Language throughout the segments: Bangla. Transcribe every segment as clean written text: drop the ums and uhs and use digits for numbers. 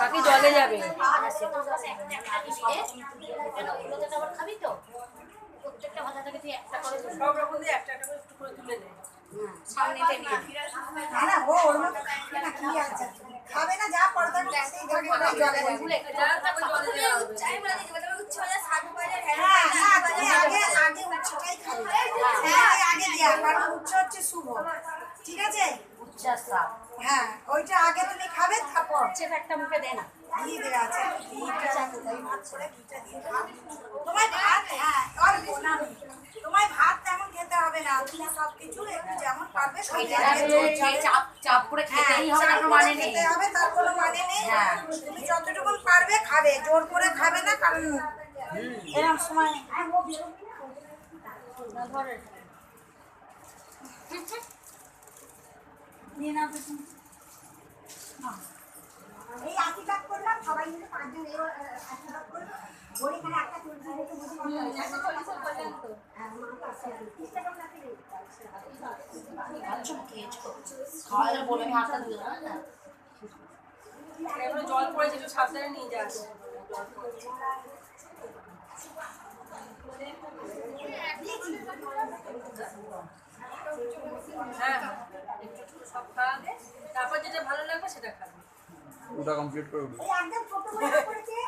বাকি জলে যাবে। খাবি তো প্রত্যেকটা ভাজা থেকে তুই একটা করে সব রকম দিয়ে একটা একটা করে একটু করে তুলে নে। সামনেতে নিয়ে না না ও ওর মতো খাবে না, কি আছে খাবে না, যা পড়ে থাকবে সেই থাকে ওটা জলে যা তারপর জলে দেওয়া হবে। হ্যাঁ না তুমি আগে আগে উচ্চটাই খাবে, সেটাই আগে দেয়া, কারণ উচ্চ হচ্ছে শুভ, ঠিক আছে? উচ্চা সাপ হ্যাঁ ওইটা আগে তুমি খাবে, তারপর সেটা একটা মুখে দে না ঘি দেওয়া আছে, ঘিটা ভাত করে ঘিটা দিয়ে খাও। তোমায় ভাত, হ্যাঁ অল্প না, তোমায় ভাত তেমন খেতে হবে না, তুমি সব কিছু একটু যেমন পারবে সব চাপ চাপ করে খেতেই হবে, তার মানে নেই। খেতে হবে, তার কোনো মানে নেই। হ্যাঁ। তুমি যতটুকু পারবে খাবে, জোর করে খাবে না, কারণ এরকম সময় নিয়ে নাও তো তুমি। এই আশীর্বাদ করলাম সবাই মিলে 5 জন এই আশীর্বাদ করলো, ওর এখানে একটা তুলসী রেখে বসে আচ্ছা খেয়েছো খাওয়ালে বলে আমি হাতটা ধুয়ে দেবো না এবারে জল পড়েছে, একটু সাবধানে নিয়ে যাস। হ্যাঁ একটু সব খাওয়াবে, তারপর যেটা ভালো লাগবে সেটা খাবে। ওটা কমপ্লিট করে উঠবে। এই একদম ছোট করে করেছে।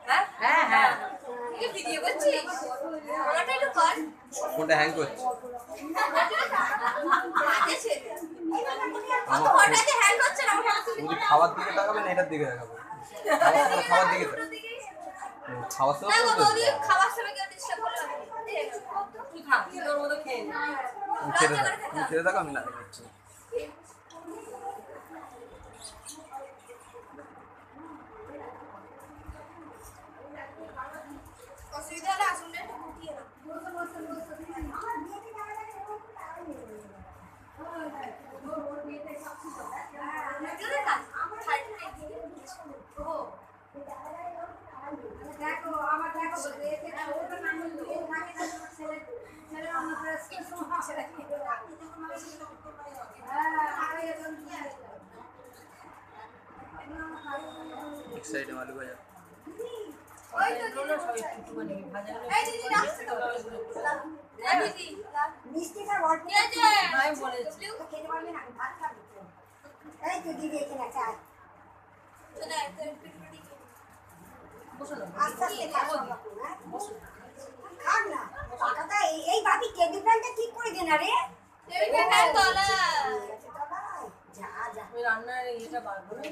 হ্যাঁ হ্যাঁ হ্যাঁ কি ভিডিও করছিস? আমারটা একটু কর। ফোনটা হ্যাং করছে। আগে ছেড়ে। আমার ফোনটাতে হ্যাং হচ্ছে না, আমার তুমি খাবার দিকে তাকাবে না এটার দিকে তাকাবে? খাবার দিকে তাকাবে। খাওয়ার না সময় গো বৌদি খাওয়ার সময় কেউ ডিস্টার্ব করলে হবে না। তুই খা, তুই তোর মতো খেয়ে নে। ছেড়ে দাও, তুমি ছেড়ে থাকো, আমি লাগিয়ে দিচ্ছি। অসুবিধা হলে আসুন রে, উঠিয়ে নাও। ভিডিওতে কাজ, আমার সাইডে দেখি। ও দেখো আমার দেখো এতে ওটা নাম দিয়ে থাকে না, ছেলে ছেলে অন্য করে ছেলে কি করে হ্যাঁ আরে এরকম কি আছে এক সাইডে আলু ভাজা। এগুলো সব একটুখানি ভাজা হলে এই দিদি রাখছে তো। এই দিদি মিষ্টিটা অল্প কে যে আমি বলেছি। তো খেতে পারবে না, ভাত খাবে তো। এই তো দিদি এখানে আছে, আয়। শোনা একটা পিটপিটি বসো না। আস্তে আস্তে খা সব রকম, হ্যাঁ? খাক না পাকাটা এই বাপি টেবিল ফ্যানটা ঠিক করে দে না রে। টেবিল ফ্যান তলা যা যা ওই রান্নার এটা বার করে